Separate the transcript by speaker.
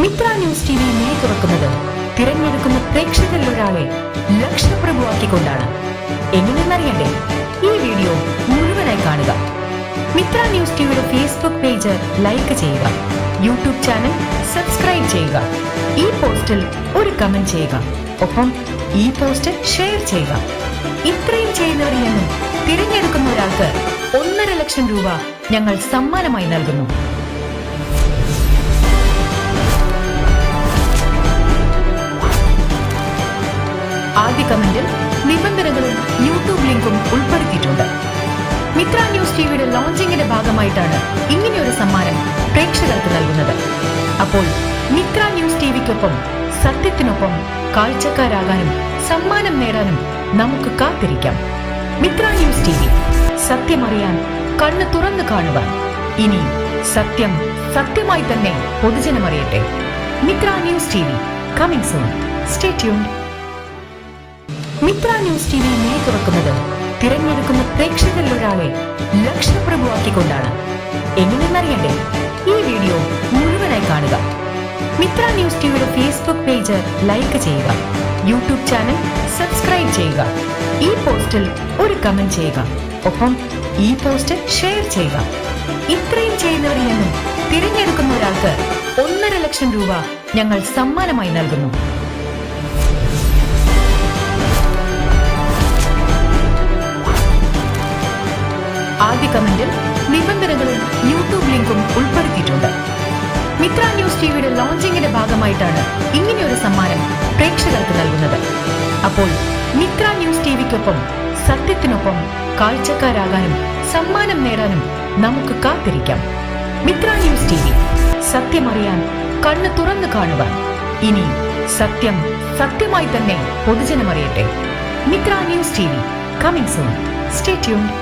Speaker 1: Mitra news T V May തുറക്കുന്നത് തിരഞ്ഞെടുക്കുന്ന പ്രേക്ഷകരിൽ ഒരാളെ ലക്ഷപ്രഭുവാക്കിക്കൊണ്ടാണ്. എങ്ങനെയെന്നറിയണ്ടേ? ഈ വീഡിയോ മുഴുവനായി കാണുക. മിത്ര ന്യൂസ് ടിവിയുടെ ഫേസ്ബുക്ക് പേജ് ലൈക്ക് ചെയ്യുക, യൂട്യൂബ് ചാനൽ സബ്സ്ക്രൈബ് ചെയ്യുക, ഈ പോസ്റ്റിൽ ഒരു കമന്റ് ചെയ്യുക, ഒപ്പം ഈ പോസ്റ്റ് ഷെയർ ചെയ്യുക. ഇത്രയും ചെയ്യുന്നവരിൽ നിന്നും തിരഞ്ഞെടുക്കുന്ന ഒരാൾക്ക് 1.5 ലക്ഷം രൂപ ഞങ്ങൾ സമ്മാനമായി നൽകുന്നു. ആദ്യ കമന്റിൽ നിബന്ധനകളും യൂട്യൂബ് ലിങ്കും ഉൾപ്പെടുത്തിയിട്ടുണ്ട്. മിത്ര ന്യൂസ് ടിവിയുടെ ലോഞ്ചിങ്ങിന്റെ ഭാഗമായിട്ടാണ് ഇങ്ങനെയൊരു സമ്മാനം പ്രേക്ഷകർക്ക് നൽകുന്നത്. അപ്പോൾ മിത്ര ന്യൂസ് ടിവിക്കൊപ്പം സത്യത്തിനൊപ്പം കാഴ്ചക്കാരാകാനും സമ്മാനം നേടാനും നമുക്ക് കാത്തിരിക്കാം. മിത്ര ന്യൂസ് ടിവി, സത്യമറിയാൻ കണ്ണ് തുറന്നു കാണുവാൻ. ഇനി സത്യം സത്യമായി തന്നെ പൊതുജനമറിയട്ടെ. Mithra news TV coming soon. Stay tuned. Mithra news T V May തുറക്കുന്നത് തിരഞ്ഞെടുക്കുന്ന പ്രേക്ഷകരിൽ ഒരാളെ ലക്ഷപ്രഭുവാക്കിക്കൊണ്ടാണ്. എങ്ങനെയെന്നറിയണ്ടേ? ഈ വീഡിയോ മുഴുവനായി കാണുക. മിത്ര ന്യൂസ് ടിവിയുടെ ഫേസ്ബുക്ക് പേജ് ലൈക്ക് ചെയ്യുക, യൂട്യൂബ് ചാനൽ സബ്സ്ക്രൈബ് ചെയ്യുക, ഈ പോസ്റ്റിൽ ഒരു കമന്റ് ചെയ്യുക, ഒപ്പം ഈ പോസ്റ്റ് ഷെയർ ചെയ്യുക. ഇത്രയും ചെയ്യുന്നവരിൽ നിന്നും തിരഞ്ഞെടുക്കുന്ന ഒരാൾക്ക് 1.5 ലക്ഷം രൂപ ഞങ്ങൾ സമ്മാനമായി നൽകുന്നു. ആദ്യ കമന്റിൽ നിബന്ധനകളും യൂട്യൂബ് ലിങ്കും ഉൾപ്പെടുത്തിയിട്ടുണ്ട്. മിത്ര ന്യൂസ് ടിവിയുടെ ലോഞ്ചിങ്ങിന്റെ ഭാഗമായിട്ടാണ് ഇങ്ങനെയൊരു സമ്മാനം പ്രേക്ഷകർക്ക് നൽകുന്നത്. അപ്പോൾ മിത്ര ന്യൂസ് ടിവിക്കൊപ്പം സത്യത്തിനൊപ്പം കാഴ്ചക്കാരാകാനും സമ്മാനം നേടാനും നമുക്ക് കാത്തിരിക്കാം. മിത്ര ന്യൂസ് ടിവി, സത്യമറിയാൻ കണ്ണ് തുറന്നു കാണുവാൻ. ഇനി സത്യം സത്യമായി തന്നെ പൊതുജനമറിയട്ടെ. Mithra news TV coming soon. Stay tuned.